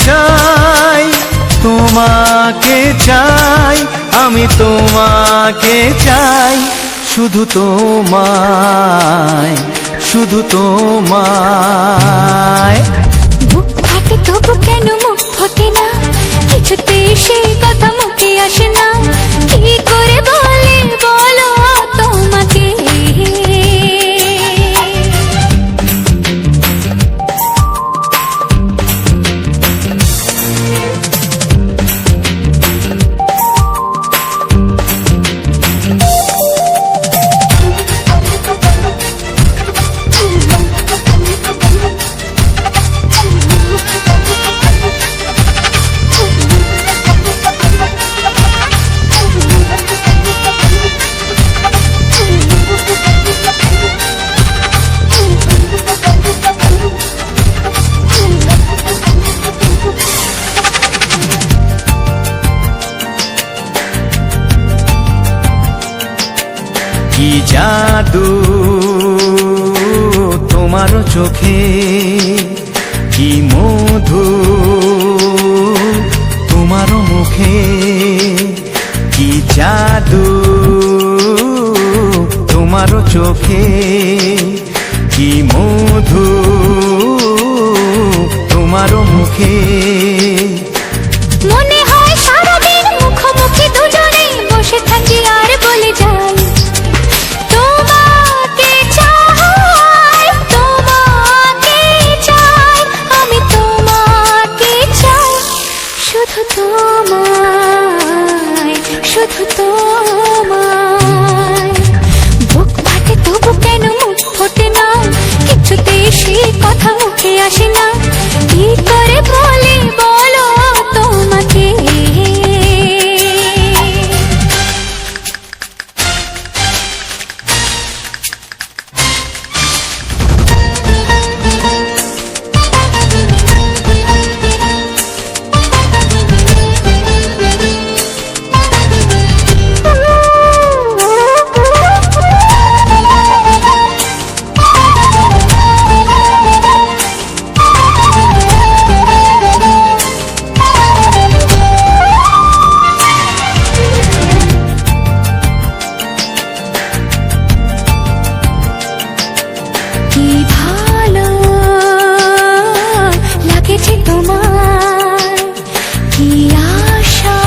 চাই, তোমাকে চাই, আমি তোমাকে চাই, শুধু তোমায়, শুধু তোমায়। বুক ফাটে তবু কেন মুখ ফোটে না, কিছুতে সেই কথা মুখে আসে না, কি করে বলে বলো তোমাকে। কি জাদু তোমার চোখে, কি মধু তোমার মুখে, কি জাদু তোমার চোখে, কি মধু তোমার মুখে। মনে হয় সারাদিন মুখোমুখি দুজনে বসে থাকি আর বলে যাই, তোমাকে চাই, তোমাকে চাই, আমি তোমাকে চাই, শুধু তোমায়, শুধু তোমায়। বুক ফাটে তবু কেন মুখ ফোটে না, কিছুতে সেই কথা মুখে আসে না, কি করে বলে বলো তোমাকে। কি ভালো লাগেছে তোমার, কি আশা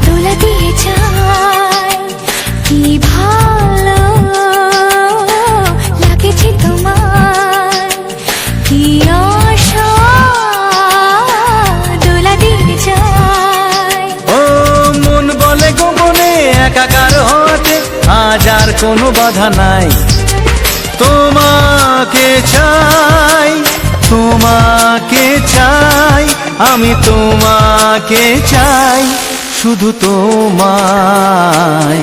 দোলা দিয়ে যায়, কি ভালো লাগেছে তোমার, কি আশা দোলা দিয়ে যায়। ও মন বলে গোপনে একাকার হতে আজ আর কোনো বাধা নাই, তোমাকে চাই, তোমাকে চাই, আমি তোমাকে চাই, শুধু তোমায়,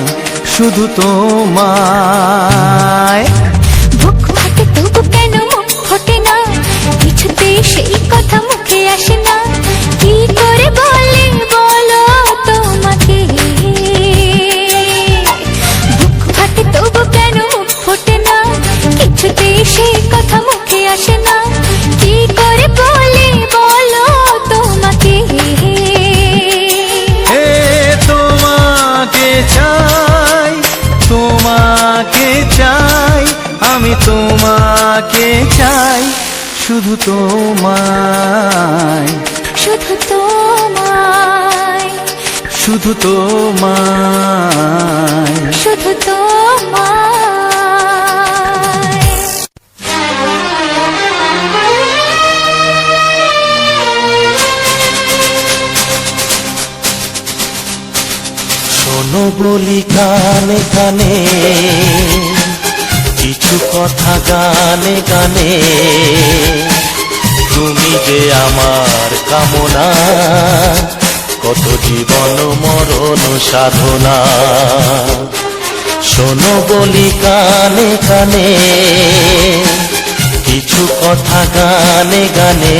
শুধু তোমায়। বুক ফাটে তবু কেন মুখ ফোটে না, কিছুতে সেই কথা মুখে আসে না, কি করে বলে বলো তোমাকে। বুক ফাটে তবু কেন মুখ ফোটে না, কিছুতে সেই কথা মুখে আসে না, কি করে বলে বলো তোমাকে। হে তোমাকে চাই, তোমাকে চাই, আমি তোমাকে চাই, শুধু তোমায়, শুধু তোমায়, শুধু তোমায়, শুধু তোমায়। শোনো বলি কানে কানে, কিছু কথা গানে গানে, তুমি যে আমার কামনা, কত জীবন মরণ সাধনা। শোনো বলি কানে কানে, কিছু কথা গানে গানে,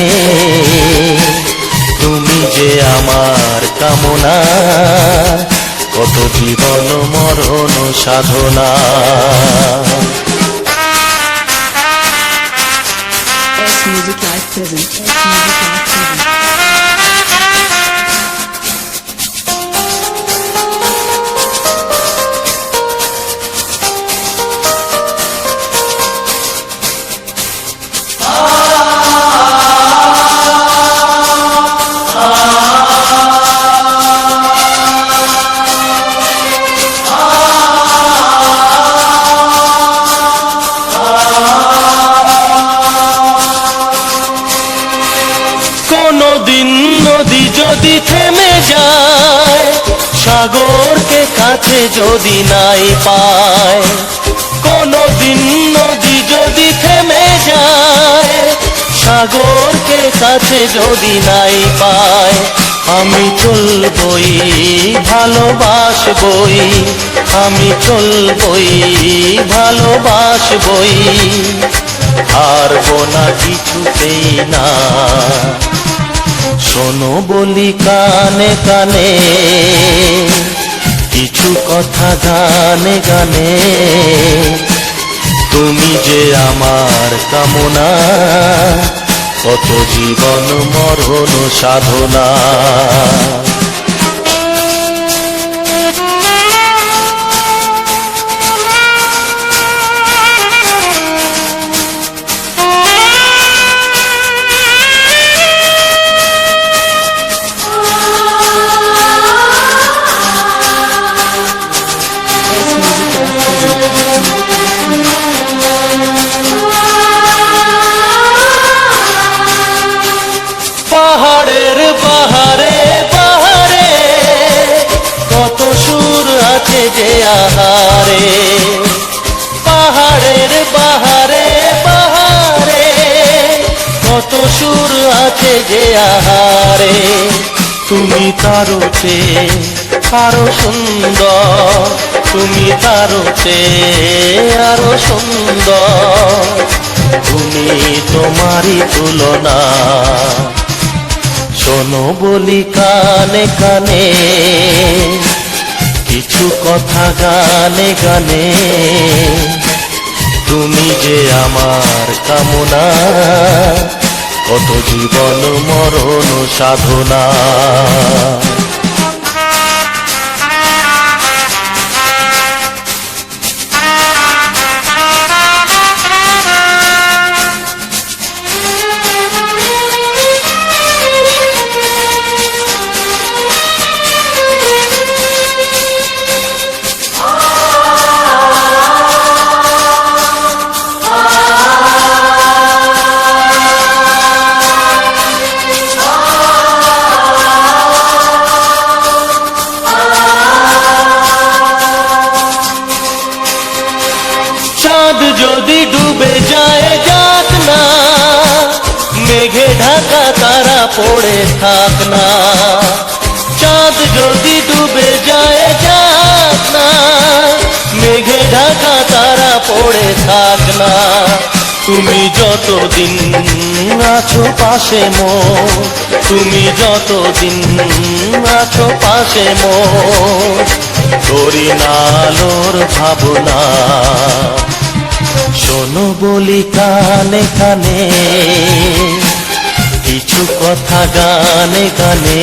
তুমি যে আমার কামনা, কত জীবন মরণ সাধনা। Music Live present. Music Live present. কোনদিন নদী যদি থেমে যায়, সাগরকে কাছে যদি নাই পায়, কোনদিন নদী যদি থেমে যায়, সাগরকে কাছে যদি নাই পায়, আমি চলবই ভালোবাসবই, আমি চলবই ভালোবাসবই, হারবো না কিছুতেই না। শোনো বলি কানে কানে, কিছু কথা গানে গানে, তুমি যে আমার কামনা, কত জীবন মরণ সাধনা। পাহাড়ের বাহারে বাহারে কত সুর আছে যে আহারে, পাহাড়ের বাহারে বাহারে কত সুর আছে যে আহারে, তুমি তারও চেয়ে আরো সুন্দর, তুমি তারও চেয়ে আরো সুন্দর, তুমি তোমারই তুলনা। শোনো বলি কানে কানে, কিছু কথা গানে গানে, তুমি যে আমার কামনা, কত জীবন মরণ সাধনা। যদি ডুবে যায় যাক না, মেঘে ঢাকা তারা পড়ে থাক না, চাঁদ যদি ডুবে যায় যাক না, মেঘে ঢাকা তারা পড়ে থাক না, তুমি যতদিন আছো পাশে মোর, তুমি যতদিন আছো পাশে মোর, করি না আলোর ভাবনা। শোনো বলি কানে কানে, কিছু কথা গানে গানে,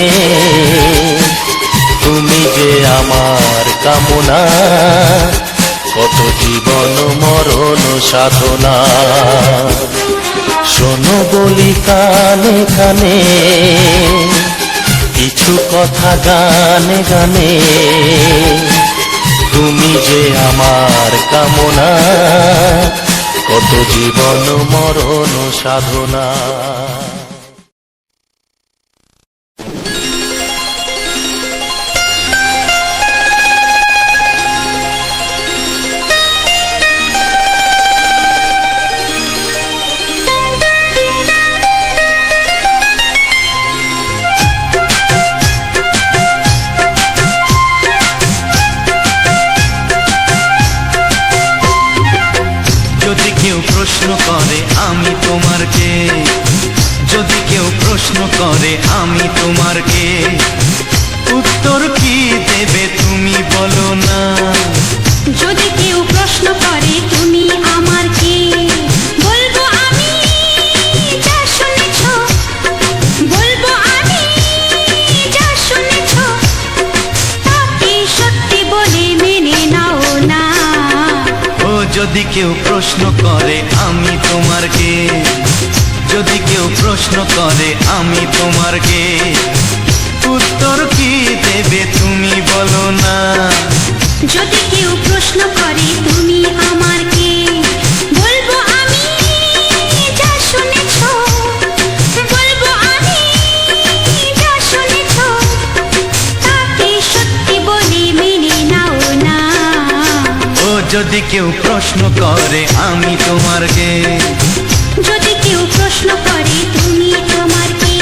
তুমি যে আমার কামনা, কত জীবন মরণ সাধনা। শোনো বলি কানে কানে, কিছু কথা গানে গানে, তুমি যে আমার কামনা, কত জীবন মরণ সাধনা। যদি কেউ প্রশ্ন করে আমি তোমার কে, যদি কেউ প্রশ্ন করে আমি তোমার কে, উত্তর কি দেবে তুমি বলো না। যদি কেউ প্রশ্ন করে তুমি আমার কে, বলবো আমি যদি কেউ প্রশ্ন করে আমি তোমার কে, যদি কেউ প্রশ্ন করে আমি তোমার কে, উত্তর কি দেবে তুমি বলো না। যদি কেউ প্রশ্ন করে তুমি আমার কে, বলবো আমি যা শুনেছো, বলবো আমি যা শুনেছো, তাকে সত্যি বলে মেনে নাও না। ও যদি কেউ প্রশ্ন করে আমি তোমার কে, যদি কেউ প্রশ্ন করে তুমি আমার কে।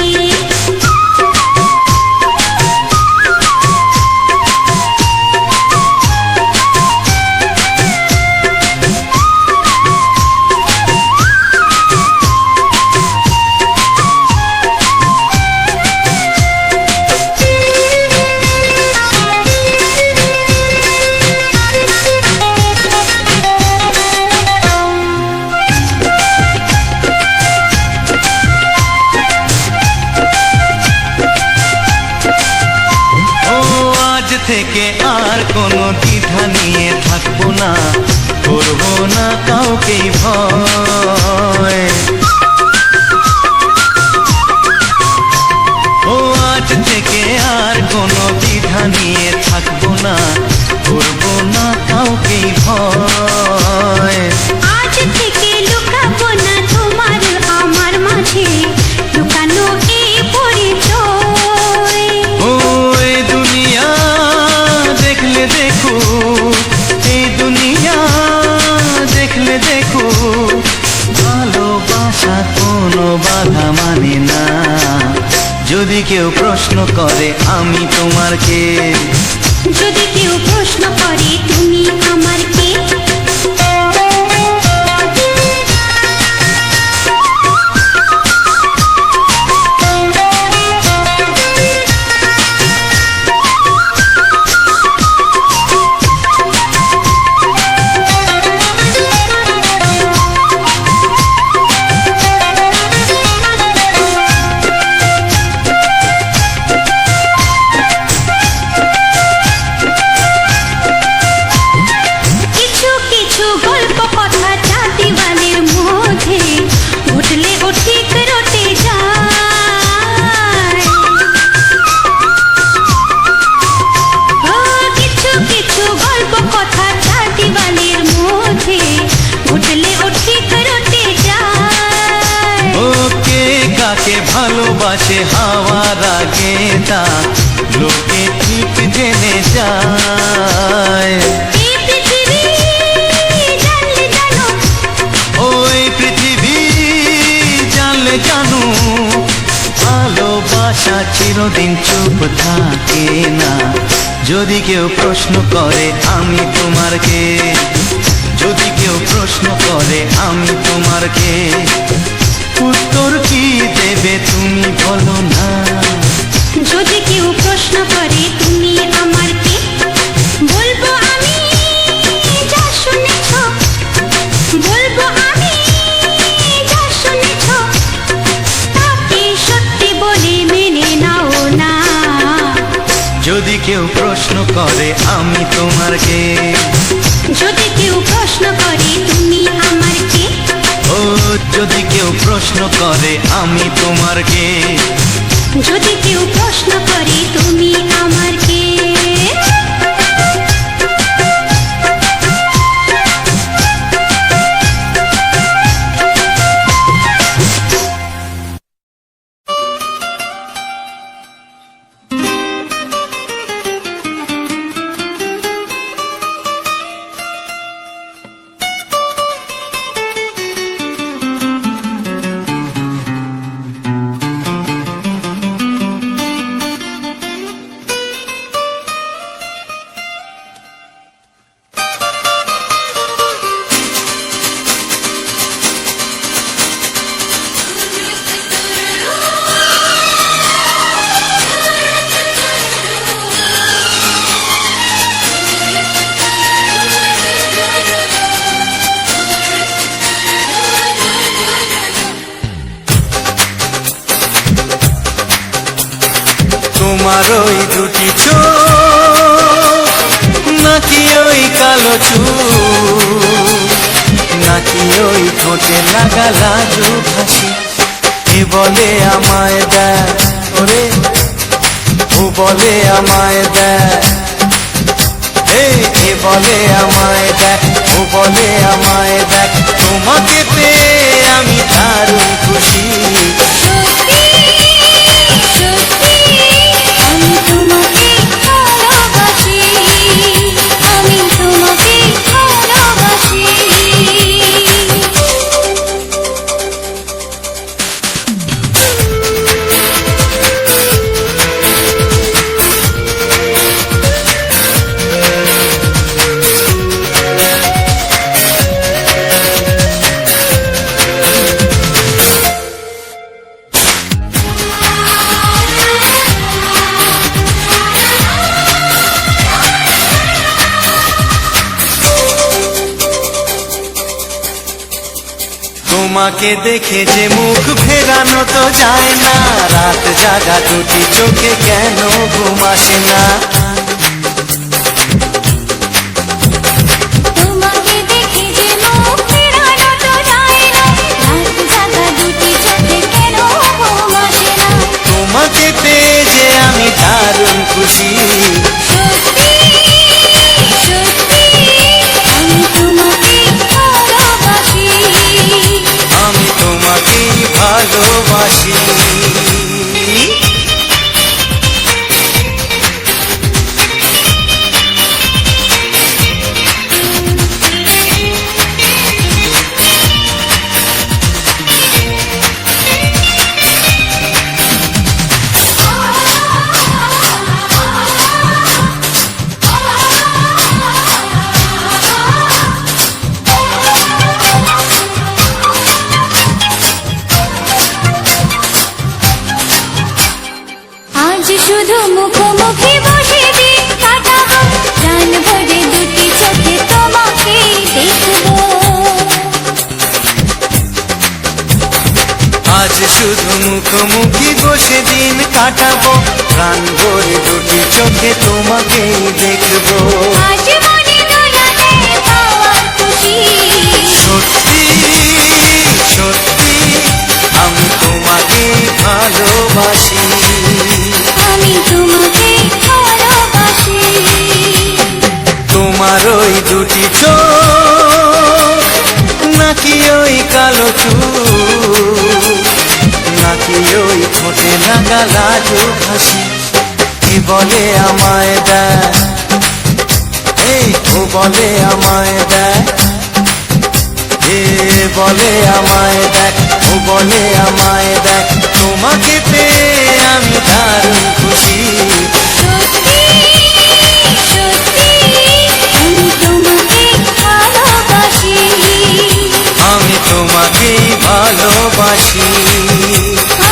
থেকে আর কোনো দ্বিধা নিয়ে থাকবো না, করবো না কাউকেই ভয়। ও আজ থেকে আর কোনো দ্বিধা নিয়ে থাকবো না, করবো না কাউকেই ভয়। আজ থেকে লুকাবো না তোমার আমার মাঝে লুকানো এই পরিচয়। ও এই দুনিয়া দেখলে দেখো, এই দুনিয়া দেখলে দেখো, ভালোবাসা কোনো বাধা মানে না। যদি কেউ প্রশ্ন করে আমি তোমার কে, যদি কেউ প্রশ্ন করে তুমি আমার কে। ভালোবাসে হাওয়ার আগে তা লোকে ঠিক জেনে যায়। ওই পৃথিবী জানলে জানো, ভালোবাসা চিরদিন চুপ থাকে না। যদি কেউ প্রশ্ন করে আমি তোমার কে, যদি কেউ প্রশ্ন করে আমি তোমার কে, উত্তর কি দেবে তুমি বলো না। যদি কেউ প্রশ্ন করে তুমি আমার কে, বলবো আমি যা শুনেছো, বলবো আমি যা শুনেছো, তাকে সত্যি বলে মেনে নাও না। যদি কেউ প্রশ্ন করে আমি তোমার কে, যদি কেউ প্রশ্ন করে তুমি আমার কে। ও যদি কেউ প্রশ্ন করে আমি তোমার কে, যদি কেউ প্রশ্ন করে তুমি আমার কে। তোমার ওই দুটি চোখ নাকি ওই কালো চুল, নাকি ওই ঠোঁটে লাগা লাজুক হাসি। এ বলে আমায় দেয় ওরে, ও বলে আমায় দেয়, এ বলে আমায় দেখ, ও বলে আমায় দেখ, তোমাকে পেয়ে আমি দারুণ খুশি। সত্যি সত্যি আমি তোমাকে ভালোবাসি, আমি তোমাকে ভালোবাসি। তোমাকে দেখে যে মুখ ফেরানো তো যায় না, রাত জাগা দুটি চোখে কেন ঘুম আসে না। তোমাকে দেখে যে মুখ ফেরানো তো যায় না, রাত জাগা দুটি চোখে কেন ঘুম আসে না। তোমাকে পেয়ে যে আমি দারুণ খুশি। সত্যি সত্যি আমি তোমাকে ভালোবাসি, আমি তোমাকেই ভালোবাসি। আজ শুধু মুখোমুখি বসে দিন কাটাবো, প্রাণ ভরে দুটি চোখে তোমাকে দেখবো। আজ শুধু মুখোমুখি বসে দিন কাটাবো, প্রাণ ভরে দুটি চোখে তোমাকেই দেখবো। আজ মনে দোলাতে পাওয়ার খুশি। সত্যি সত্যি আমি তোমাকেই ভালোবাসি। আমি তোমাকে ভালোবাসি। তোমার ওই দুটি চোখ, নাকি ওই কালো চুল, নাকি ওই ঠোঁটে লাগা লাজুক হাসি। কি বলে আমায় দেয়, ও বলে আমায় দেয়, এ বলে আমায় দেখ, ও বলে আমায় দেখ, তোমাকে পেয়ে আমি দারুণ খুশি। সত্যি সত্যি আমি তোমাকে ভালোবাসি, আমি তোমাকেই ভালোবাসি।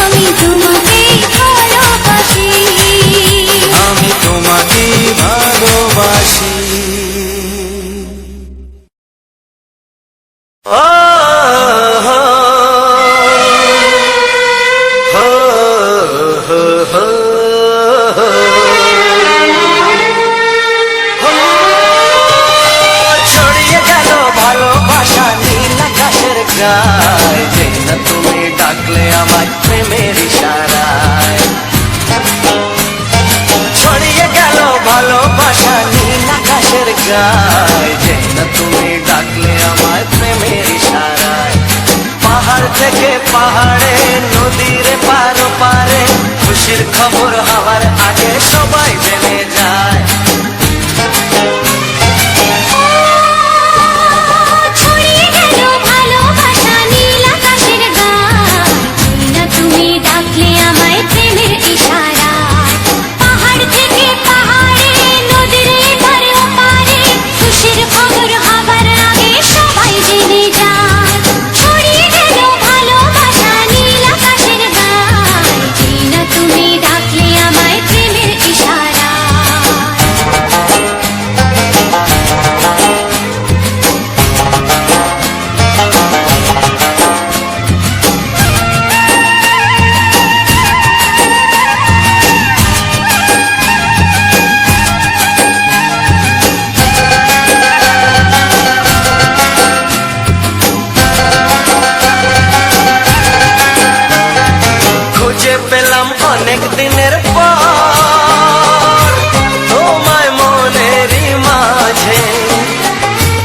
আমি তোমাকে ভালোবাসি। আমি তোমাকেই ভালোবাসি। ও হো হো হো হো হো। ছড়িয়ে গেল ভালোবাসা নীল আকাশের গায়ে, যে না তুমি ডাকলে আমায় প্রেমের ইশারায়। ছড়িয়ে গেল ভালোবাসা নীল আকাশের গায়ে, যে না তুমি ডাকলে আমায় প্রেমের ইশারায়। পাহাড় থেকে পাহাড়ে, নদীর পার পারে, খুশির খবর হওয়ার আগে সবাই জেনে যায়। ছড়িয়ে গেল ভালোবাসা নীল আকাশের গায়ে, না তুমি ডাকলে আমায় প্রেমের ইশারায়। পাহাড় থেকে পাহাড়ে, নদীর এপারে ওপারে, খুশির খবর হবার আগে সবাই জেনে যায়। ছড়িয়ে গেল ভালোবাসা নীল আকাশের গায়ে, না তুমি ডাকলে আমায় প্রেমের ইশারায়। দিনের পর তোমায় মনেরই মাঝে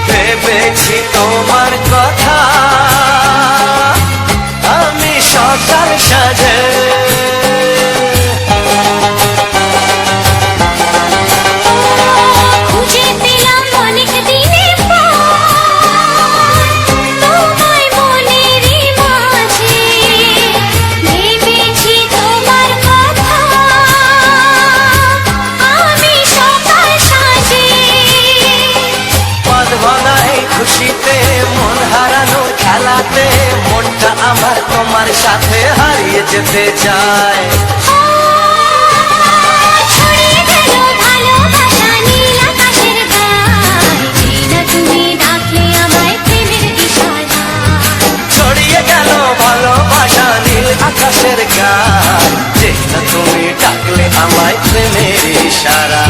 ভেবেছি তোমার কথা আমি সকাল সাজে খুঁজে পেলাম অনেক দিনের পর তোমায় মনেরই মাঝে ভেবেছি তোমার কথা আমি সকাল সাজে পদ ভাঙাই খুশিতে মন হারানোর খেলাতে মনটা আমার তোমার সাথে হারিয়ে যেতে চায় ছড়িয়ে গেল ভালোবাসা নীল আকাশের গায়ে যেটা তুমি ডাকলে আমায় প্রেমের ইশারা ছড়িয়ে গেল ভালোবাসা নীল আকাশের গায় যেটা তুমি ডাকলে আমায় প্রেমের ইশারা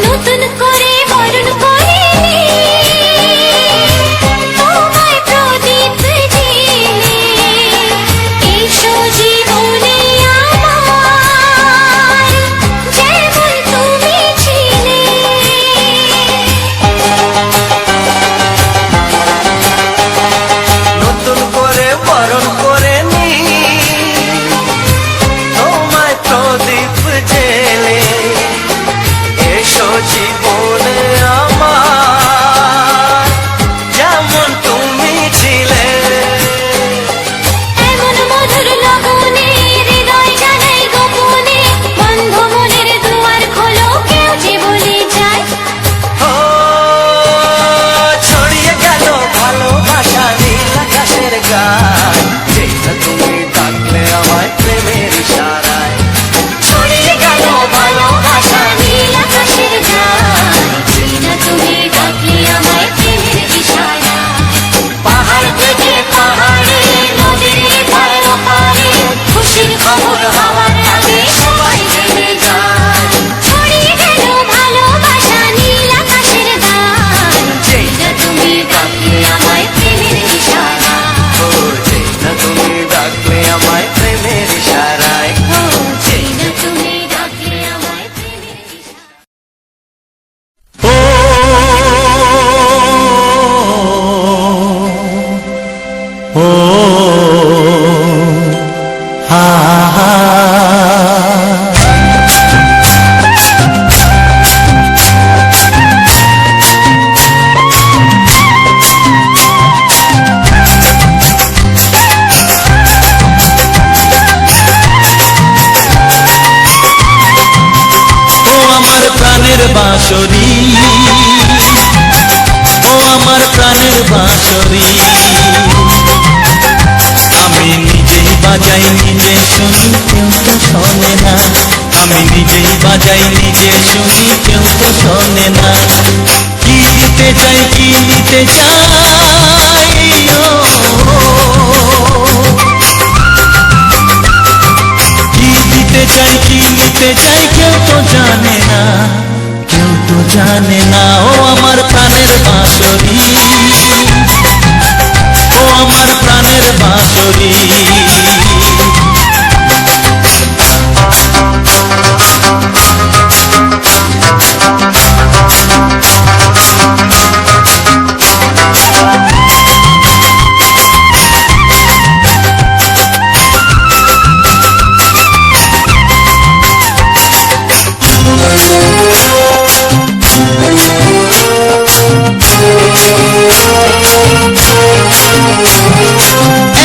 নতুন করে বরণ করিনি তোমায় প্রদীপ জেলে এসো জীবনে আমার যেমন তুমি ছিলে নতুন করে বরণ করে নি তোমায় প্রদীপ জেলে এসো জীবনে আমার যেমন তুমি ছিলে এমন মধুর লগনে হৃদয় জানাই গোপনে বন্ধ মনের দুয়ার খোলো কেউ যে বলে যায় ও ছড়িয়ে গেল ভালোবাসা নীল আকাশের গায় যেটা তুমি ডাকলে আমায় প্রেমের ইশারায় ছড়িয়ে গেল ভালোবাসা নীল আকাশের গায়ে যেটা তুমি ডাকলে আমায় প্রেমের ইশারা পাহাড় থেকে পাহাড়ে নদীর ধার ওপারে খুশির খবর হওয়ার আগে সবাই জেনে যায় ছড়িয়ে গেল ভালোবাসা নীল আকাশের গায়ে যেটা তুমি ডাকলে আমায় প্রেমের ইশারা ও যেটা তুমি ডাকলে আমায় প্রেমের ইশারায় ও যেটা তুমি ডাকলে আমায় প্রেমের ইশারা ও হা হা ও আমার প্রাণের বাঁশরি ও আমার প্রাণের বাঁশরি আমি নিজেই বাজাই নিজে শুনি কেউ তো শোনে না আমি নিজেই বাজাই নিজে শুনি কেউ তো শোনে না কি দিতে চাই কি নিতে চাই ও কি দিতে চাই কি নিতে চাই কেউ তো জানে না কেউ তো জানে না ও আমার প্রাণের বাঁশরি ও আমার প্রাণের বাঁশরি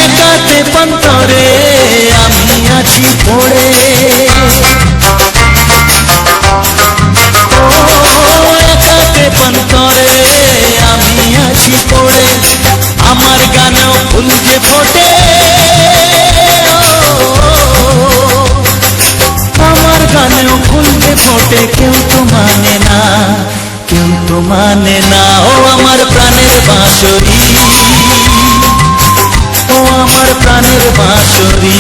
একাতে পন্তরে আমি আছি পড়ে ও একাতে পন্তরে আমি আছি পড়ে আমার গানেও ফুল যে ফোটে আমার গানেও ফুল যে ফোটে কেউ তো মানে না কেউ তো মানে না। ও আমার প্রাণের বাঁশরি, ও আমার প্রাণের বাঁশরি।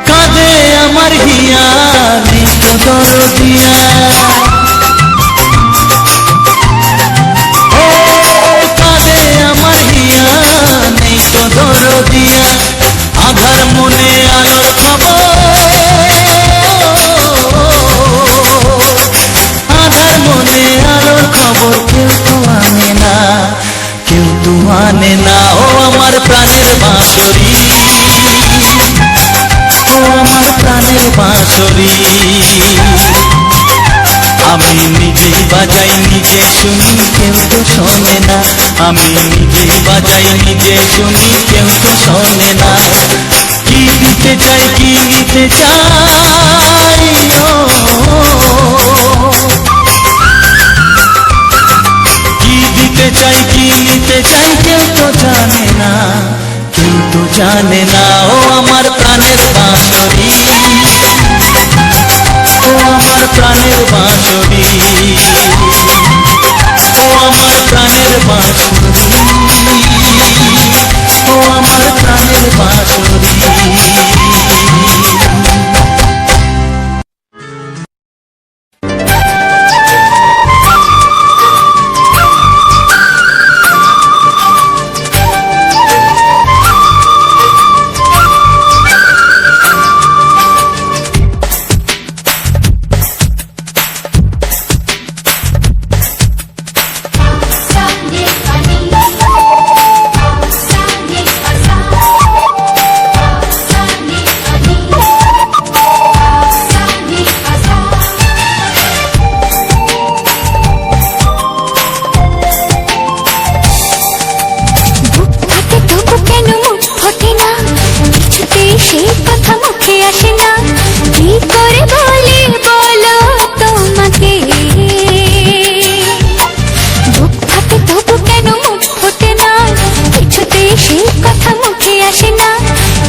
কাঁদে আমার হিয়া নিত দরদিয়া, ও কাঁদে আমার হিয়া নিত দরদিয়া। আধার মনে আলোর খবর, আধার মনে আলোর খবর কেউ তো আনে না, কেউ তো আনে না। ও আমার প্রাণের বাঁশরি, ও আমার প্রাণের বাঁশরি। আমি নিজেই বাজাই নিজে শুনি, কেউ তো শোনে না। আমি নিজেই বাজাই নিজে শুনি, কেউ তো শোনে না। কি দিতে চাই, কি নিতে চাই, ও কি দিতে চাই, কি নিতে চাই, কেউ তো জানে না, কেউ তো জানে না। ও আমার প্রাণের বাঁশরি, ও আমার প্রাণের বাঁশরি, ও আমার প্রাণের বাঁশরি, ও আমার প্রাণের বাঁশরি। সেই কথা মুখে আসে না, কি করে বলি বলো তোমাকে। বুক ফাটে তবু কেন মুখ ফোটে না, কিছুতেই সেই কথা মুখে আসে না,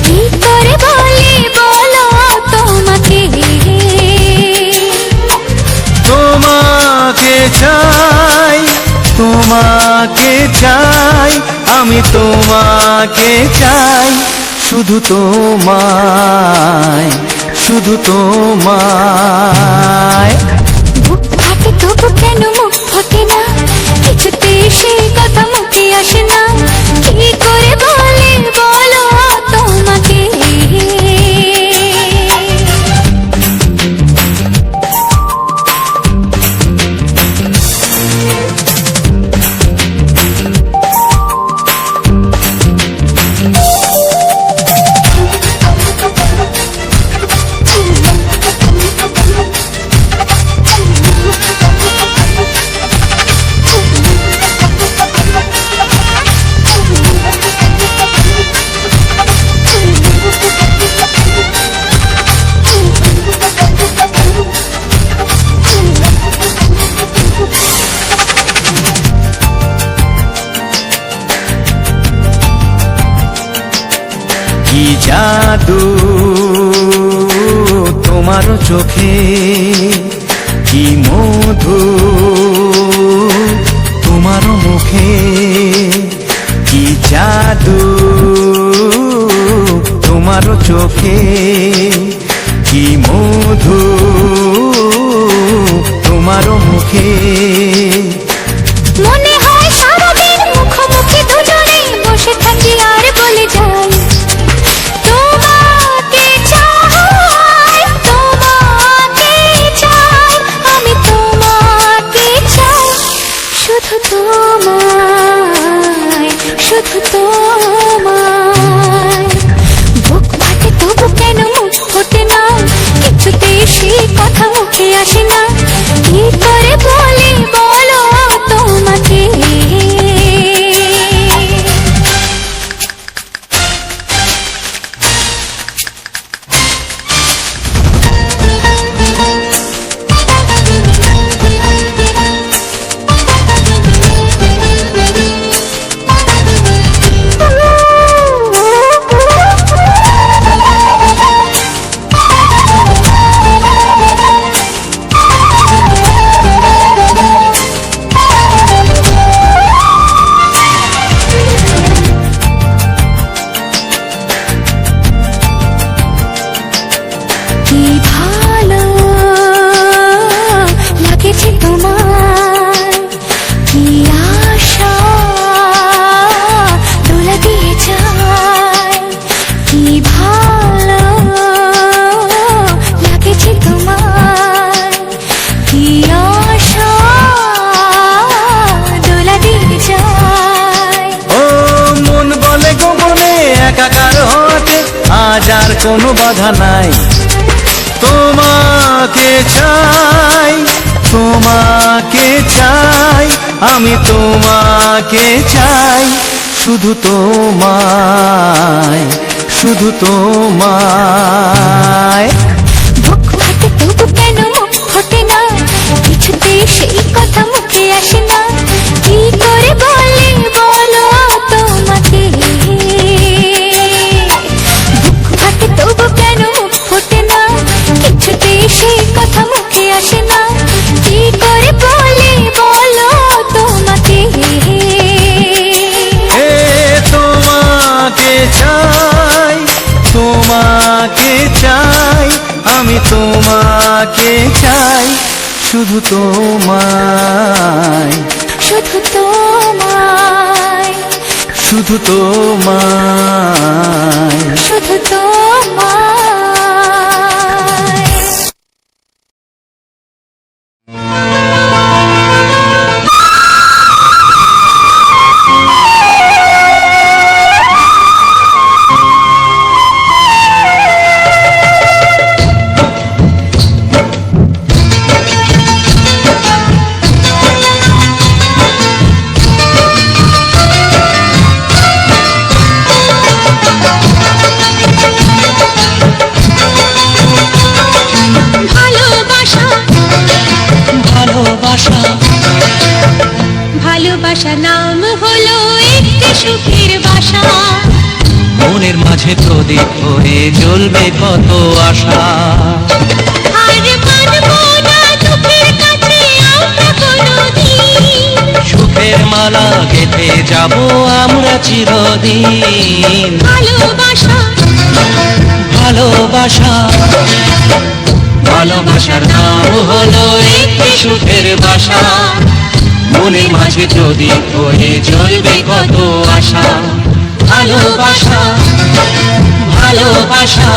কি করে বলি বলো তোমাকে। তোমাকে চাই, তোমাকে চাই, আমি তোমাকে চাই, শুধু তোমায়, শুধু তোমায়। বুক ফাটে তবু কেন মুখ ফোটে না, কিছুতেই সেই কথা মুখে আসে না, কি করে বলি বলো তোমাকে। কি জাদু তোমার চোখে, কি মধু তোমার মুখে, কি জাদু তোমার চোখে, কি মধু তোমার মুখে। মনে হয় সারাদিন মুখোমুখি দুজনে বসে থাকি আর বলে যাই, তোমাকে চাই, তোমাকে চাই, আমি তোমাকে চাই, শুধু তোমায়, শুধু তোমায়। বুক ফাটে তবু কেন মুখ ফোটে না, কিছুতেই সেই কথা মুখে আসে না, কি করে বলি বলো তোমাকে। কোনো বাধা নাই। তোমাকে চাই, তোমাকে চাই, আমি তোমাকে চাই, শুধু তোমায়, শুধু তোমায়। বুক ফাটে তবু কেন মুখ ফোটে না, কিছুতে সেই কথা মুখে আসে না, কি করে বলে বলো তোমাকে। বুক ফাটে তবু কেন মুখ ফোটে না, কিছুতে সেই কথা মুখে আসে না, কি করে বলে বলো তোমাকে। এ তোমাকে চাই, তোমাকে চাই, আমি তোমাকে চাই, শুধু তোমায়, শুধু তোমায়, শুধু তোমায়। শুধু তোমায়। ভালোবাসা নাম হলো একটি সুখের বাসা, মনের মাঝে প্রদীপ হয়ে জ্বলবে কত আশা। আর মানবো না দুঃখের কাছে আমরা কোনোদিন, সুখের মালা গেঁথে যাব আমরা চিরদিন। ভালোবাসা, ভালোবাসা, ভালোবাসার নাম হলো একটি সুখের বাসা, মনের মাঝে প্রদীপ হয়ে জ্বলবে কত আশা। ভালোবাসা, ভালোবাসা।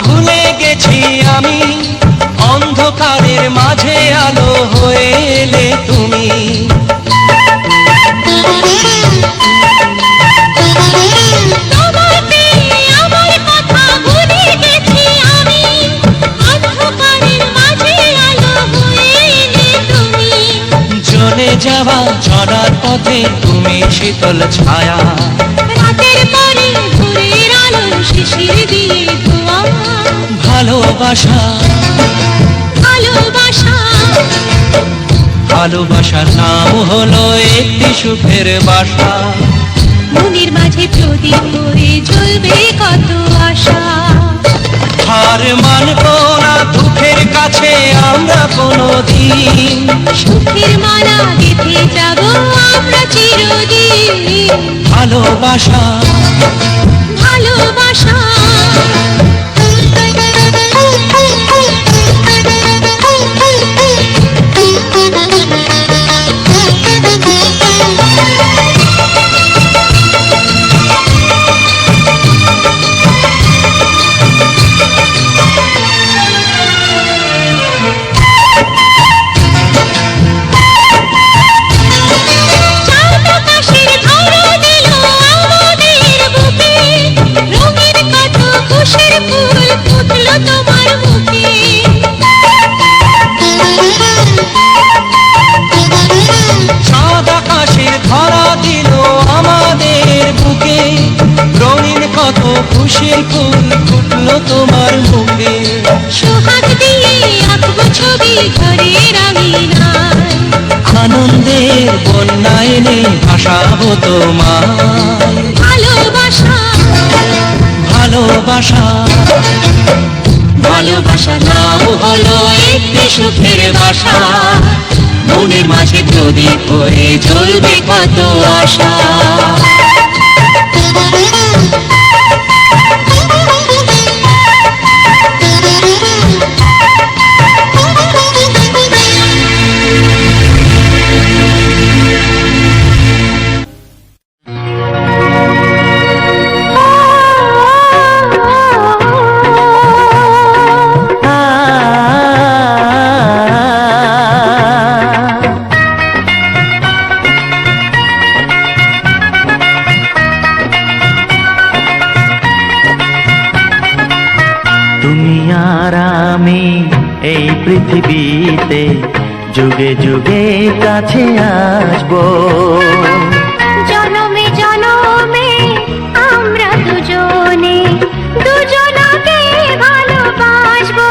ভুলে গেছি আমি, অন্ধকারের মাঝে আলো হয়ে এলে তুমি। তোমার পেয়ে আমার কথা ভুলে গেছি আমি, অন্ধকারের মাঝে আলো হয়ে এলে তুমি। জ্বলে যাওয়া চলার পথে তুমি শীতল ছায়া, রাতের পরে ভোরের আলো শিশির দিয়ে ধোয়া। ভালোবাসা, ভালোবাসা, ভালোবাসার নাম হলো একটি সুখের বাসা, মনের মাঝে প্রদীপ হয়ে জ্বলবে কত আশা। হার মানবো না দুঃখের কাছে আমরা কোনোদিন, সুখের মালা গেঁথে যাব আমরা চিরদিন। ভালোবাসা, ভালোবাসা। খুশির ফুল ফুটলো তোমার মুখে, সোহাগ দিয়ে আঁকবো ছবি ঘরের আঙিনায়, আনন্দের বন্যায় এনে ভাসাবো তোমায়। ভালোবাসা, ভালোবাসা, ভালোবাসা নাম হলো একটি সুখের বাসা, মনের মাঝে প্রদীপ হয়ে জ্বলবে কত আশা। তুমি আর আমি এই পৃথিবীতে যুগে যুগে কাছে আসবো। জনমে জনমে আমরা দুজনে দুজনকে ভালোবাসবো।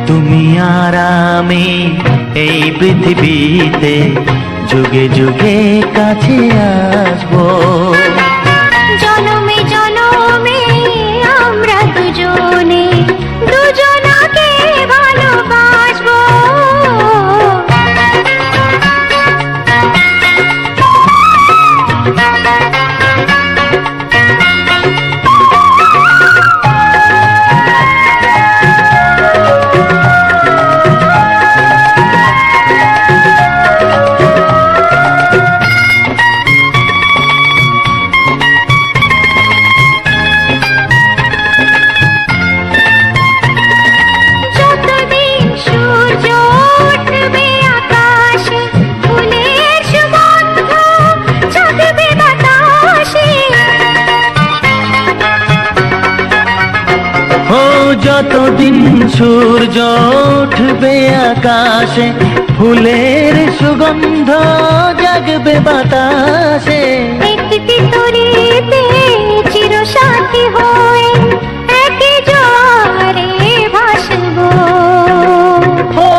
তুমি আর আমি এই পৃথিবীতে যুগে যুগে কাছে আসবো। জনমে জনমে আমরা দুজনে দুজনকে ভালোবাসবো। যতদিন সূর্য উঠবে আকাশে, ফুলের সুগন্ধ ছড়াবে বাতাসে। ও যতদিন সূর্য উঠবে আকাশে, ফুলের সুগন্ধ জাগবে বাতাসে। একটি তরিতে চিরসাথী হয়ে একই জোয়ারে ভাসবো। ও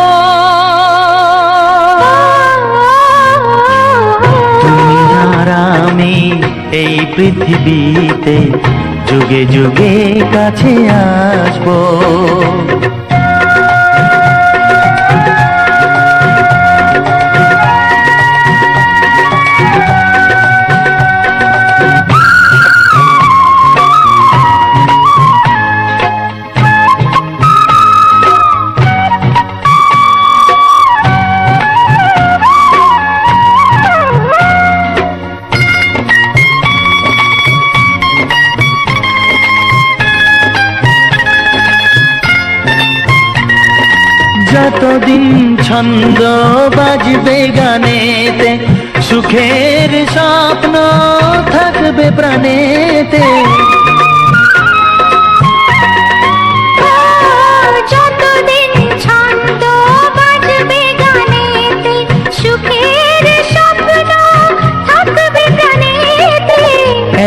তুমি আর আমি এই পৃথিবীতে যুগে যুগে কাছে আসবো। যতদিন ছন্দ বাজবে গানেতে, সুখের স্বপ্ন থাকবে প্রাণেতে। যতদিন ছন্দ বাজবে গানেতে, সুখের স্বপ্ন থাকবে প্রাণেতে।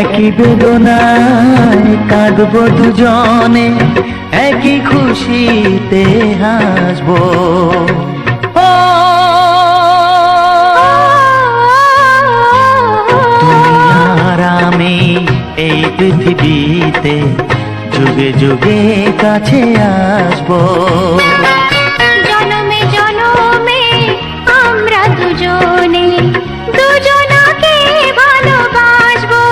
একই বেদনায় কাঁদবো দুজনে, একই খুশিতে হাসবো। ও তুমি আর আমি এই পৃথিবীতে যুগে যুগে কাছে আসবো। জনমে জনমে আমরা দুজনে দুজনকে ভালোবাসবো।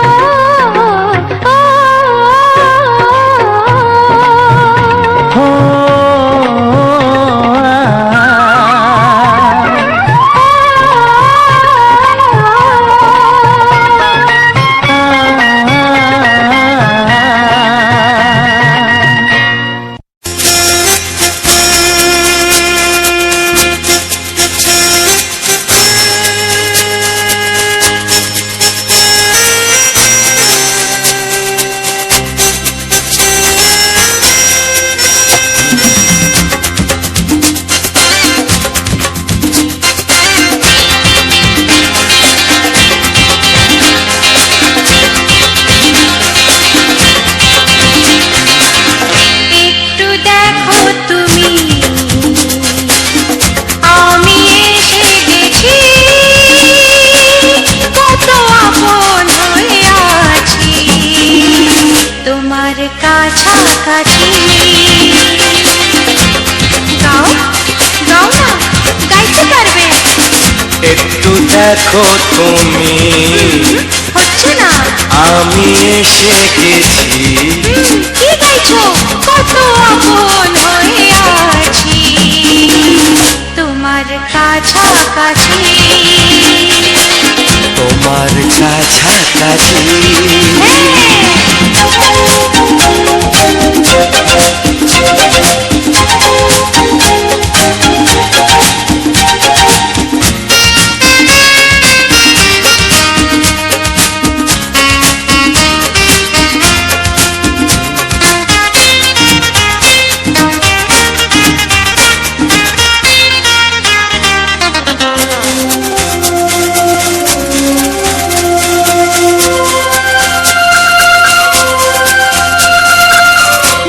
একটু দেখো তুমি হচ্ছে না। আমি এসে গেছি। কি গাইছো? কত আপন হয়ে আছি তোমার কাছাকাছি। তোমার কাছাকাছি।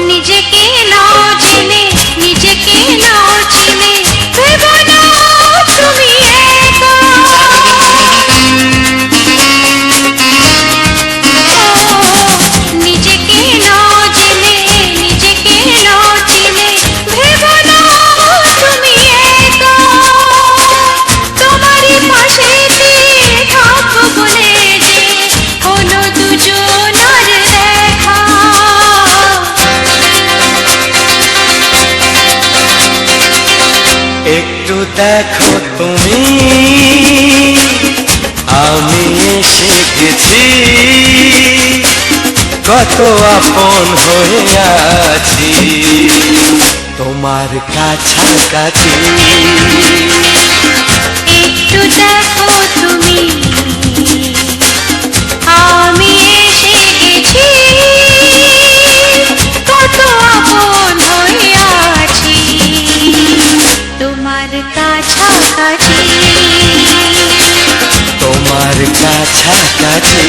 নিজেকে নাও জেনে, নিজেকে নাও চিনে, ভেবো না তুমি একা। নিজেকে নাও জেনে, নিজেকে নাও চিনে, ভেবো না তুমি একা। তোমারই পাশেতে থাকবো বলে যে হলো দুজনার দেখা। একটু দেখো তুমি আমি এসে গেছি। কত আপন হয়ে আছি তোমার কাছাকাছি। একটু দেখো তুমি আমি এসে গেছি। কত আপন হয়ে আছি তোমার কাছাকাছি। তোমার কাছাকাছি।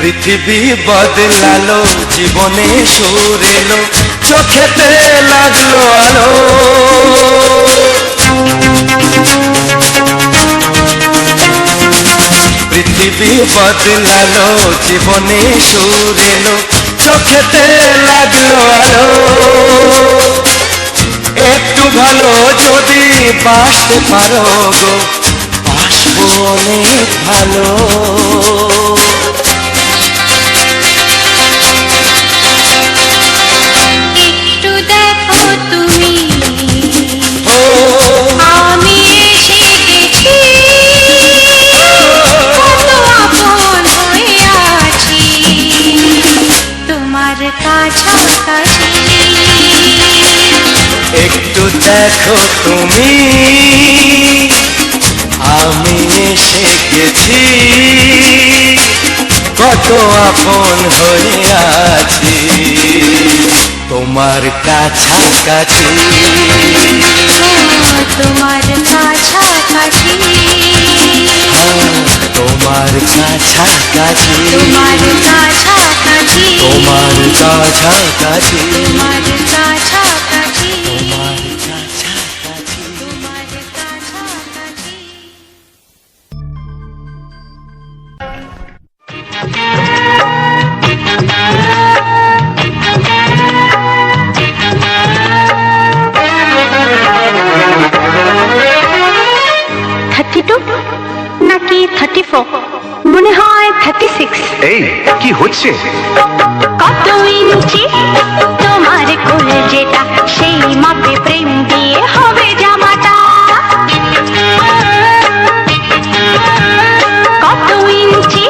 পৃথিবী বদলালো, জীবনে সুর এলো, চোখেতে লাগলো আলো। পৃথিবী বদলালো, জীবনে সুর এলো, চোখেতে লাগলো আলো। একটু ভালো যদি বাসতে পারো গো, বাসবো অনেক ভালো। একটু দেখো তুমি আমি এসে গেছি। কত আপন হয়ে আছি তোমার কাছাকাছি। একটু দেখো তুমি আমি এসে গেছি। কত আপন হয়ে আছি তোমার কাছাকাছি। তোমার কাছাকাছি। তোমার কাছাকাছি। তোমার কাছাকাছি। তোমার কাছাকাছি। তোমার কাছাকাছি। তোমার কাছাকাছি। তোমার কাছাকাছি। নাকি 34, মনে হয় 36। এই কি হচ্ছে? কত ইঞ্চি তোমার কোলে যেটা, সেই মাপে প্রেম দিয়ে হবে জামাটা। কত ইঞ্চি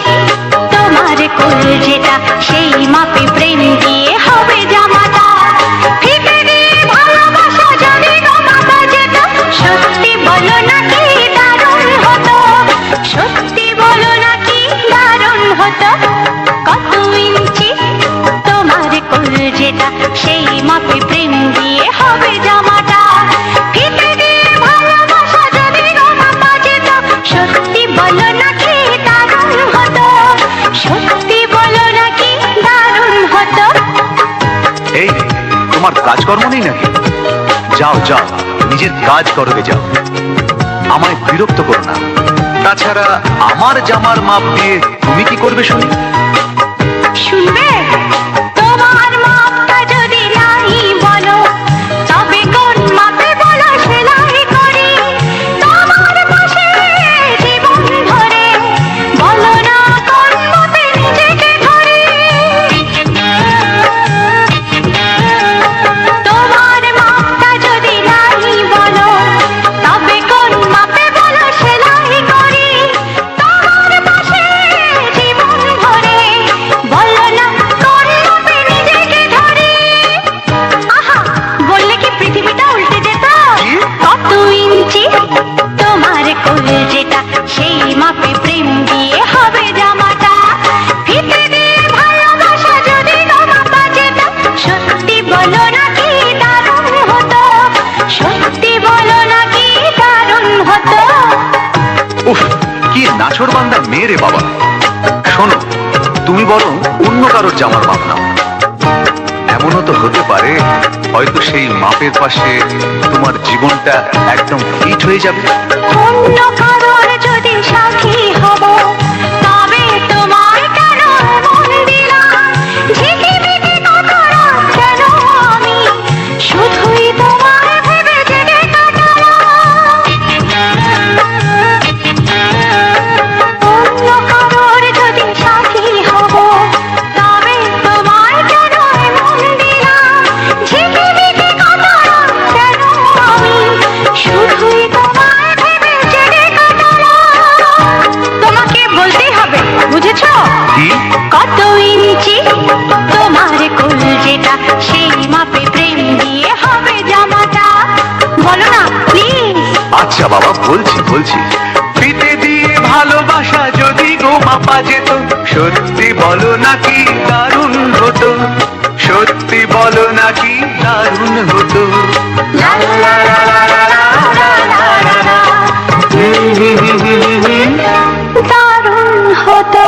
তোমার কোলে যেটা, সেই মাপে প্রেম দিয়ে হবে জামাটা। ফিতে দিয়ে ভালোবাসা যদি গোমাতা যেত, সত্যি বলো নাকি দারুণ হতো। সত্যি বলো নাকি দারুণ হতো। কত ইঞ্চি তোমার কোল যেটা, সেই মাপে প্রেম দিয়ে হবে কাজকর্ম নেই নাকি? যাও যাও, নিজের কাজ করবে যাও, আমায় বিরক্ত করো না। তাছাড়া আমার জামার মাপ দিয়ে তুমি কি করবে শুনি? শুনবে? তোমার মাপটা যদি নাই বলো, তবে কোন মাপে বলো সেলাই করি। তোমার পাশে জীবন ধরে বলো না কোন মাপে নিজেকে ধরি। তোমার মাপটা যদি নাই বলো, তবে কোন মাপে বলো সেলাই করি। তোমার পাশে জীবন ধরে বলো না কোন মাপে নিজেকে ধরি। আহা, বললে কি পৃথিবীটা উল্টে যেত? কত ইঞ্চি তোমার কোল যেটা, সেই মাপে প্রেম দিয়ে হবে জামাটা। ফিতে দিয়ে ভালোবাসা যদি তোমাপা যেটা, সত্যি বলো না কি দারুণ হতো, সত্যি বলো না কি দারুণ হতো। উফ, কি নাছোড়বান্দা মেয়ে রে বাবা। শোনো, তুমি বরং অন্য কারোর জামার মাপ নাও। এমনও তো হতে পারে হয়তো সেই মাপের পাশে তোমার জীবনটা একদম ফিট হয়ে যাবে। অন্য কারোর যদি সাথী হব, তবে তোমার কেন মন দিলাম? ঝিকিমিকি কত রাত কেন আমি শুধুই তোমার ভেবে জেগে কাটালাম। অন্য কারোর যদি সাথী হব, তবে তোমার কেন মন দিলাম? ঝিকিমিকি কত রাত কেন আমি শুধুই তোমার ভেবে জেগে কাটালাম। তোমাকে বলতেই হবে, বুঝেছো? কি? কত ইঞ্চি তোমার কোল যেটা, সেই মাপে প্রেম দিয়ে হবে জামাটা। বলো না প্লিজ। আচ্ছা বাবা, বলছি বলছি। ফিতে দিয়ে ভালোবাসা যদি গো মাপা যেত, সত্যি বলো নাকি দারুণ হতো, সত্যি বলো নাকি দারুণ হতো। লা লা লা লা লা লা লা লা লা। দারুণ হতো।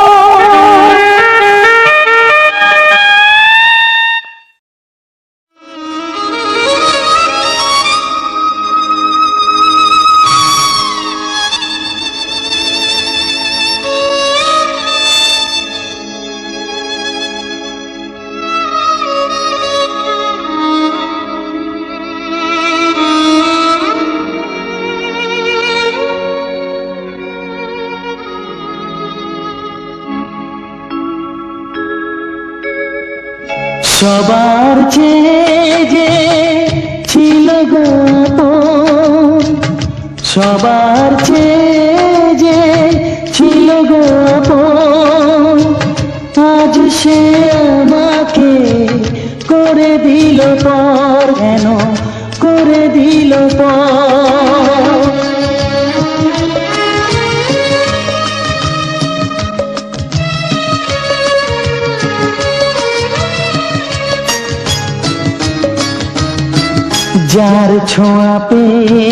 সবার চেয়ে যে ছিল গো আপন, সবার চেয়ে যে ছিল গো আপন, আজ সে আমাকে করে দিল পর, কেন করে দিল পর। যার ছোঁয়া পেয়ে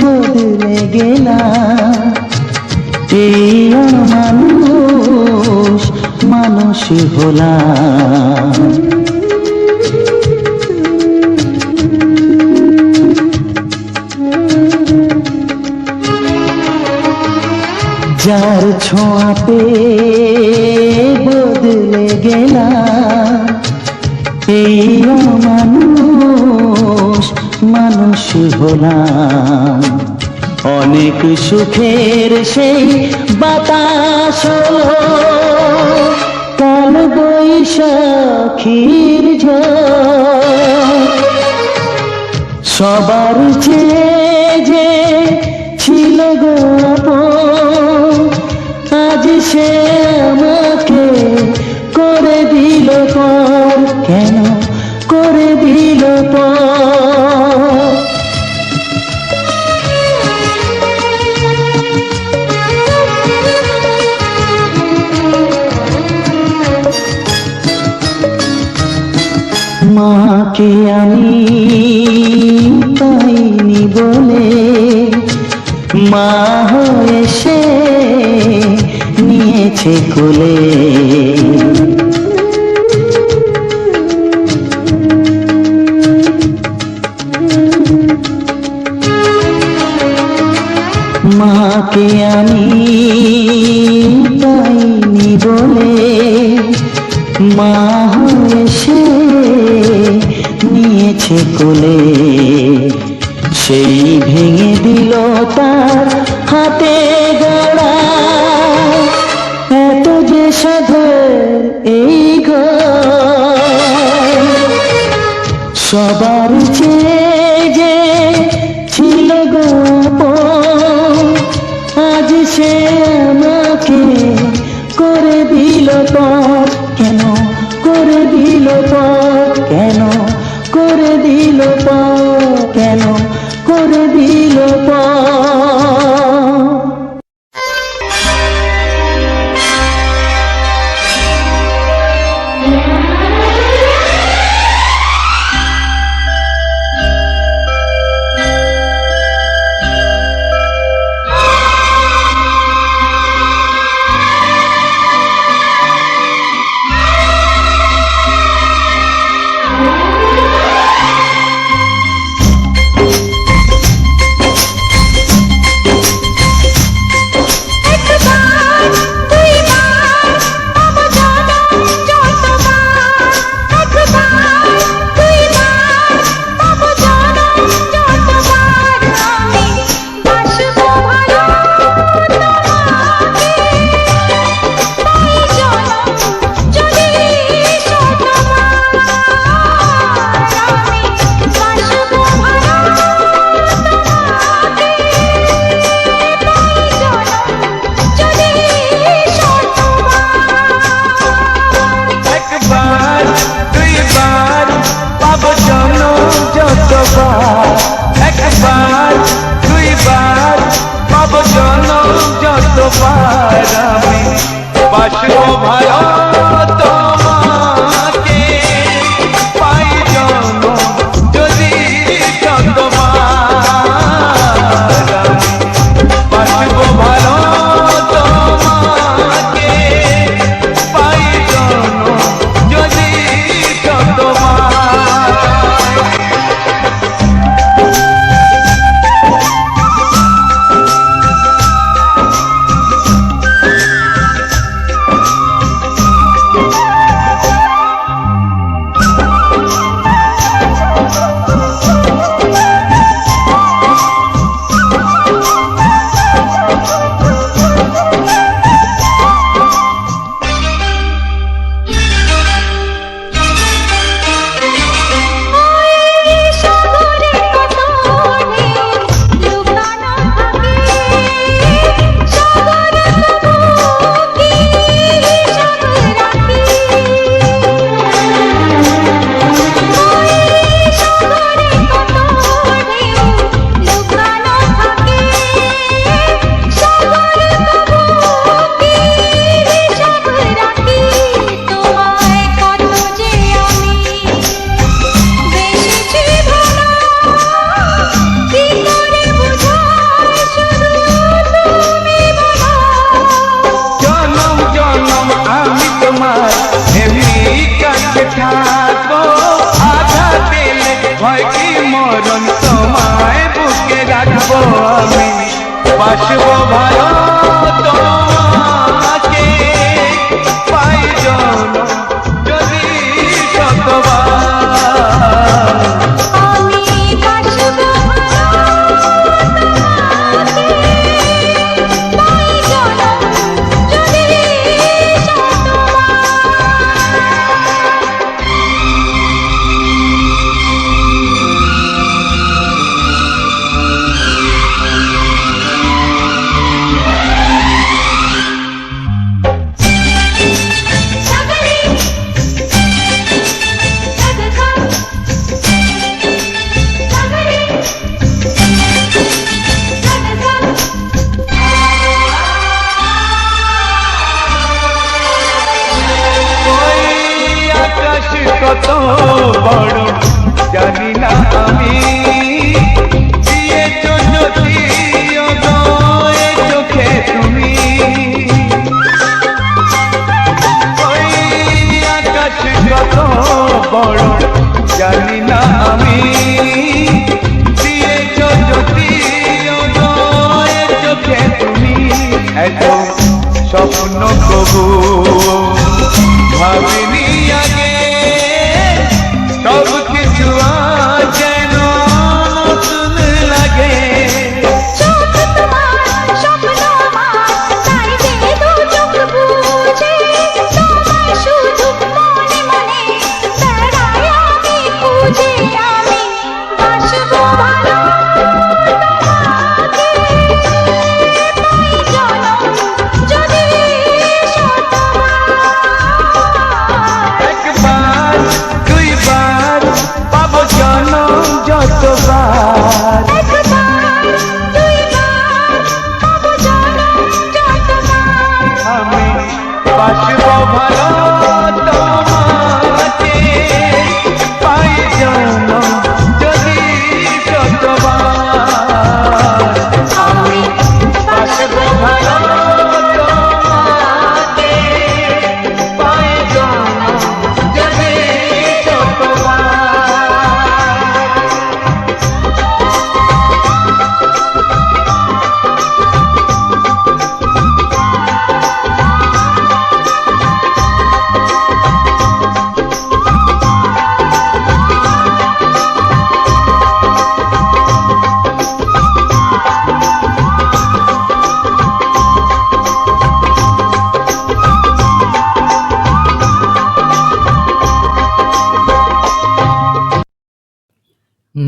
বদলে গেলাম, এই মানুষ মানুষ হলাম। যার ছোঁয়া পেয়ে বদলে গেলাম, এই মানুষ মানুষ হলাম। অনেক সুখের সেই বাতাস কাল বৈশাখীর ঝড়, সবার চেয়ে যে ছিল গো আপন, আজ সে আমাকে করে দিল পর, কেন করে দিল পর। মাকে আমি পাইনি বলে, মা হয়ে সে নিয়েছে কোলে। মাকে আমি পাইনি বলে মা এসে নিয়েছে কোলে, সেই ভেঙে দিল তার হাতে গড়া এত যে সাধের এই ঘর। সবার চেয়ে যে ছিল গোপন, আজ সে আমাকে করে দিল পথ। কেন করে দিল পথ, কেন করে দিল পথ, কেন করে দিল পথ। একবার দুইবার পাব জনম যতবার আমি বাসবো ভালো তোমাকে, পাই জনম যদি যতবার আমি বাসবো ভালো তোমাকে, পাই জনম যদি যতবার। ভয় কি মরণ তোমায় বুকে রাখবো আমি, বাসবো ভালো তোমাকে, পাই জনম যদি শতবার। আমি বাসবো পাই জনম যদি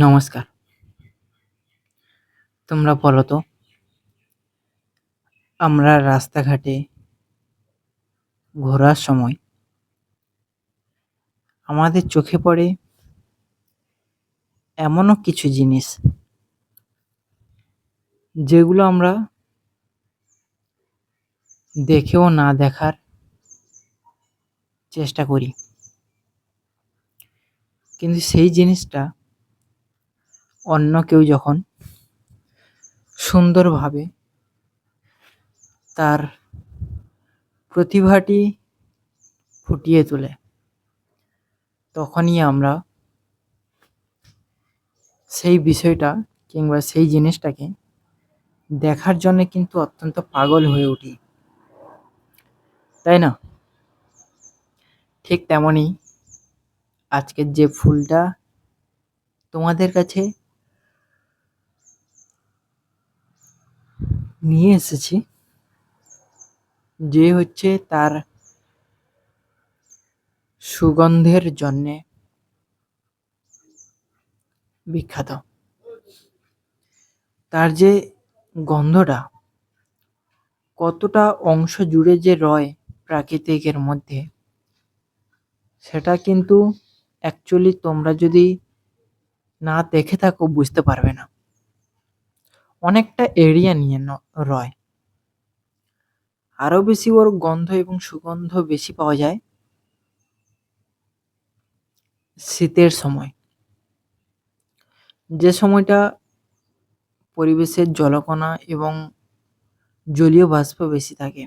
নমস্কার। তোমরা বলো তো, আমরা রাস্তাঘাটে ঘোরার সময় আমাদের চোখে পড়ে এমনও কিছু জিনিস যেগুলো আমরা দেখেও না দেখার চেষ্টা করি, কিন্তু সেই জিনিসটা অন্য কেউ যখন সুন্দরভাবে তার প্রতিভাটি ফুটিয়ে তোলে, তখনই আমরা সেই বিষয়টা কিংবা সেই জিনিসটাকে দেখার জন্য কিন্তু অত্যন্ত পাগল হয়ে উঠি, তাই না? ঠিক তেমনই আজকের যে ফুলটা তোমাদের কাছে নিয়ে এসেছি, যে হচ্ছে তার সুগন্ধের জন্যে বিখ্যাত। তার যে গন্ধটা কতটা অংশ জুড়ে যে রয় প্রাকৃতিকের মধ্যে, সেটা কিন্তু অ্যাকচুয়ালি তোমরা যদি না দেখে থাকো বুঝতে পারবে না। অনেকটা এরিয়া নিয়ে রয়, আরো বেশি ওর গন্ধ এবং সুগন্ধ বেশি পাওয়া যায় শীতের সময়, যে সময়টা পরিবেশের জলকণা এবং জলীয় বাষ্প বেশি থাকে,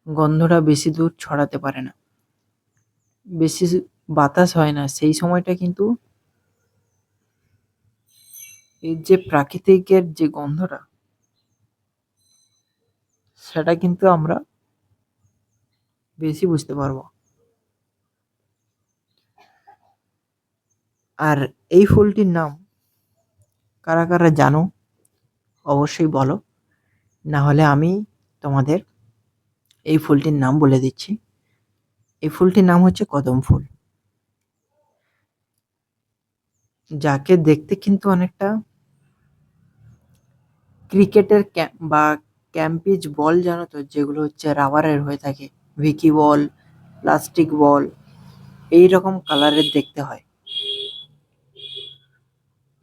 গন্ধটা বেশি দূর ছড়াতে পারে না, বেশি বাতাস হয় না। সেই সময়টা কিন্তু এর যে প্রাকৃতিকের যে গন্ধটা, সেটা কিন্তু আমরা বেশি বুঝতে পারবো। আর এই ফুলটির নাম কারা কারা জানো অবশ্যই বলো, না হলে আমি তোমাদের এই ফুলটির নাম বলে দিচ্ছি। এই ফুলটির নাম হচ্ছে কদম ফুল, যাকে দেখতে কিন্তু অনেকটা ক্রিকেটের বা ক্যাম্পিজ বল, জানো তো, যেগুলো হচ্ছে রাবারের হয়ে থাকে, ভিকি বল, প্লাস্টিক বল, এই রকম কালারের দেখতে হয়।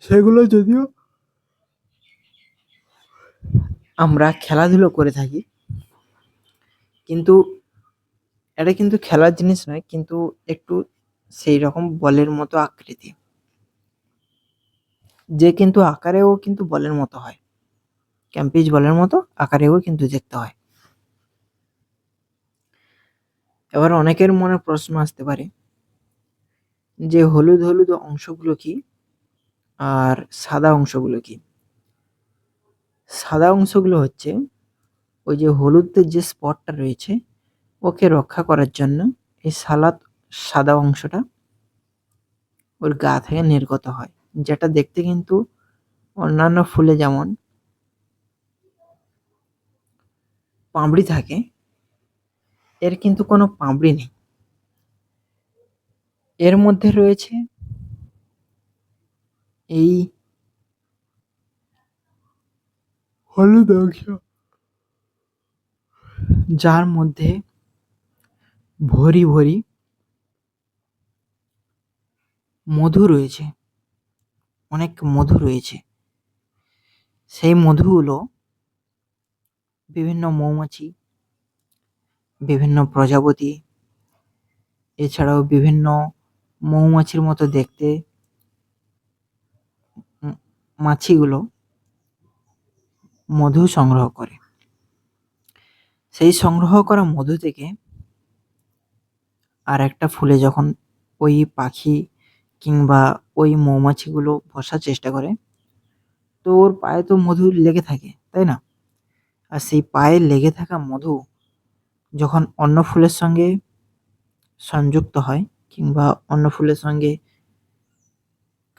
সেগুলো যদিও আমরা খেলাধুলো করে থাকি, কিন্তু এটা কিন্তু খেলার জিনিস নয়, কিন্তু একটু সেই রকম বলের মতো আকৃতি, যে কিন্তু আকারেও কিন্তু বলের মতো হয়, ক্যাম্পিজ বলের মতো আকারেও কিন্তু দেখতে হয়। এবার অনেকের মনে প্রশ্ন আসতে পারে যে হলুদ হলুদ অংশগুলো কি আর সাদা অংশগুলো কি? সাদা অংশগুলো হচ্ছে ওই যে হলুদের যে স্পটটা রয়েছে, ওকে রক্ষা করার জন্য এই সাদা অংশটা ওর গা থেকে নির্গত হয়, যেটা দেখতে কিন্তু অন্যান্য ফুলে যেমন পাপড়ি থাকে, এর কিন্তু কোনো পাপড়ি নেই, এর মধ্যে রয়েছে এই হলুদ অংশ, যার মধ্যে ভরি ভরি মধু রয়েছে, অনেক মধু রয়েছে। সেই মধুগুলো বিভিন্ন মৌমাছি, বিভিন্ন প্রজাপতি, এছাড়াও বিভিন্ন মৌমাছির মতো দেখতে মাছিগুলো মধু সংগ্রহ করে। সেই সংগ্রহ করা মধু থেকে আর একটা ফুলে যখন ওই পাখি কিংবা ওই মৌমাছিগুলো বসার চেষ্টা করে, তো ওর পায়ে তো মধু লেগে থাকে, তাই না? আর সেই পায়ে লেগে থাকা মধু যখন অন্য ফুলের সঙ্গে সংযুক্ত হয় কিংবা অন্য ফুলের সঙ্গে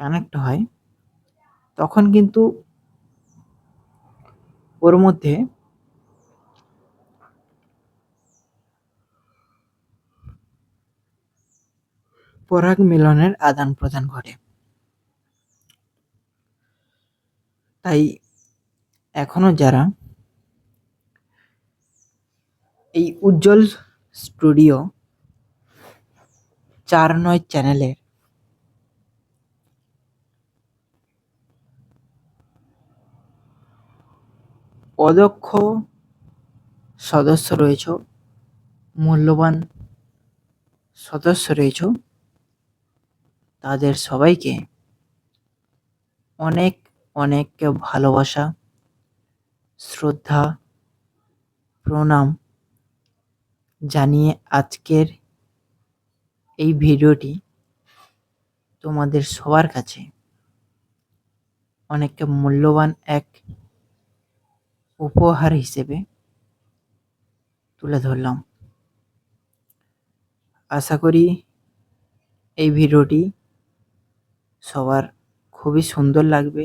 কানেক্ট হয়, তখন কিন্তু ওর মধ্যে পরাগ মিলনের আদান প্রদান ঘটে। তাই এখনো যারা এই উজ্জ্বল স্টুডিও 4 9 চ্যানেলের অদক্ষ সদস্য রয়েছ, মূল্যবান সদস্য রয়েছ, তাদের সবাইকে অনেক অনেক ভালোবাসা, শ্রদ্ধা, প্রণাম জানিয়ে আজকের এই ভিডিওটি তোমাদের সবার কাছে অনেক মূল্যবান এক উপহার হিসেবে তুলে ধরলাম। আশা করি এই ভিডিওটি সবার খুবই সুন্দর লাগবে,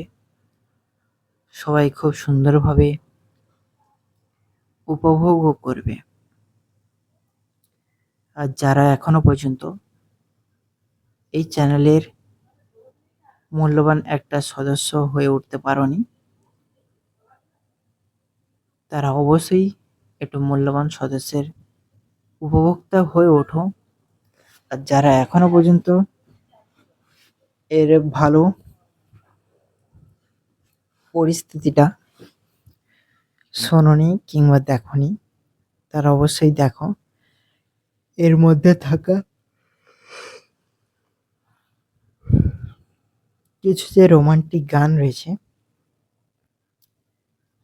সবাই খুব সুন্দরভাবে উপভোগও করবে। আর যারা এখনো পর্যন্ত এই চ্যানেলের মূল্যবান একটা সদস্য হয়ে উঠতে পারোনি, তারা অবশ্যই একটু মূল্যবান সদস্যের উপভোক্তা হয়ে ওঠো। আর যারা এখনো পর্যন্ত এর ভালো পরিস্থিতিটা শোনোনি কিংবা দেখোনি, তারা অবশ্যই দেখো। এর মধ্যে থাকা কিছু যে রোমান্টিক গান রয়েছে,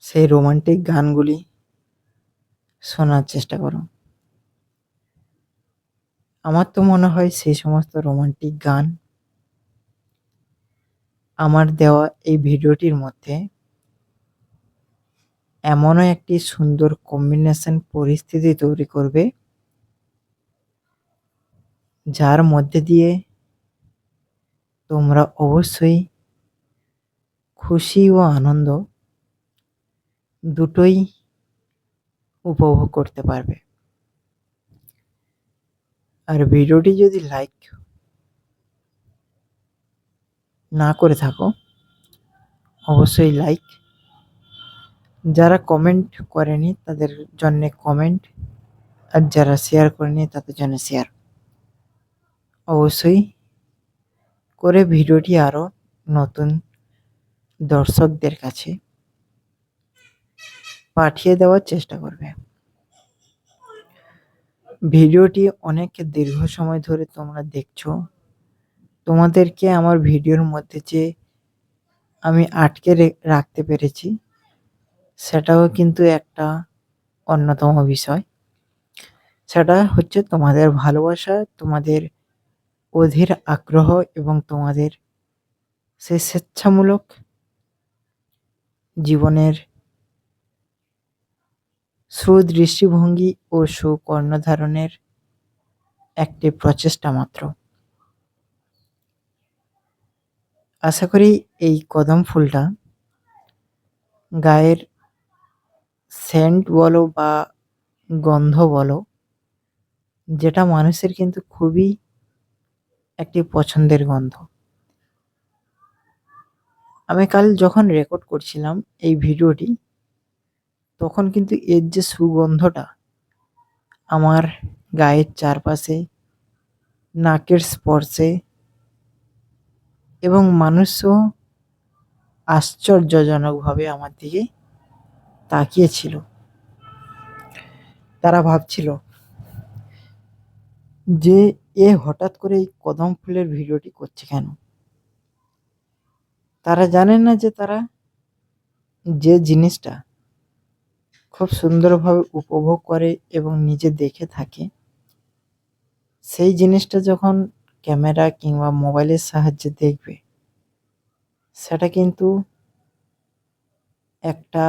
সেই রোমান্টিক গানগুলি শোনার চেষ্টা করো। আমার তো মনে হয় সেই সমস্ত রোমান্টিক গান আমার দেওয়া এই ভিডিওটির মধ্যে এমনও একটি সুন্দর কম্বিনেশন পরিস্থিতি তৈরি করবে, যার মধ্যে দিয়ে তোমরা অবশ্যই খুশি ও আনন্দ দুটোই উপভোগ করতে পারবে। আর ভিডিওটি যদি লাইক না করে থাকো, অবশ্যই লাইক, যারা কমেন্ট করেনি তাদের জন্য কমেন্ট, আর যারা শেয়ার করেনি তাদের জন্য শেয়ার অবশ্যই করে ভিডিওটি আরও নতুন দর্শকদের কাছে পাঠিয়ে দেওয়ার চেষ্টা করবে। ভিডিওটি অনেক দীর্ঘ সময় ধরে তোমরা দেখছো, তোমাদেরকে আমার ভিডিওর মধ্যে যে আমি আটকে রাখতে পেরেছি, সেটাও কিন্তু একটা অন্যতম বিষয়। সেটা হচ্ছে তোমাদের ভালোবাসা, তোমাদের অধীর আগ্রহ এবং তোমাদের সে স্বেচ্ছামূলক জীবনের সুদৃষ্টিভঙ্গি ও সুকর্ণধারণের একটি প্রচেষ্টা মাত্র। আশা করি এই কদম ফুলটা গায়ের সেন্ট বলো বা গন্ধ বলো, যেটা মানুষের কিন্তু খুবই একটি পছন্দের গন্ধ। আমি কাল যখন রেকর্ড করছিলাম এই ভিডিওটি, তখন কিন্তু এর যে সুগন্ধটা আমার গায়ের চারপাশে, নাকের স্পর্শে, এবং মানুষও আশ্চর্যজনকভাবে আমার দিকে তাকিয়েছিল। তারা ভাবছিল যে এ হঠাৎ করে এই কদম ফুলের ভিডিওটি করছে কেন। তারা জানে না যে তারা যে জিনিসটা খুব সুন্দরভাবে উপভোগ করে এবং নিজে দেখে থাকে, সেই জিনিসটা যখন ক্যামেরা কিংবা মোবাইলের সাহায্যে দেখবে, সেটা কিন্তু একটা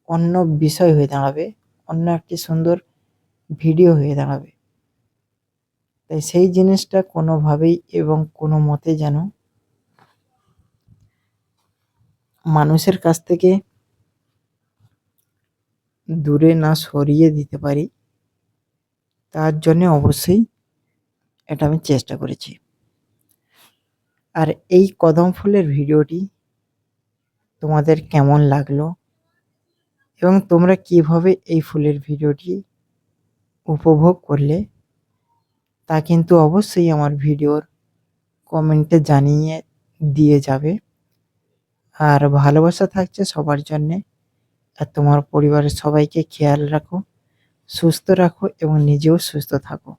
অন্য বিষয় হয়ে দাঁড়াবে, অন্য একটি সুন্দর ভিডিও হয়ে দাঁড়াবে। তাই সেই জিনিসটা কোনোভাবেই এবং কোনো মতে যেন মানুষের কাছ থেকে দূরে না সরিয়ে দিতে পারি, তার জন্য অবশ্যই এটা আমি চেষ্টা করেছি। আর এই কদম ফুলের ভিডিওটি তোমাদের কেমন লাগলো এবং তোমরা কিভাবে এই ফুলের ভিডিওটি উপভোগ করলে তা কিন্তু অবশ্যই আমার ভিডিওর কমেন্টে জানিয়ে দিয়ে যাবে। আর ভালোবাসা থাকছে সবার জন্যে। আর তোমার পরিবারের সবাইকে খেয়াল রাখো, সুস্থ রাখো এবং নিজেও সুস্থ থাকো।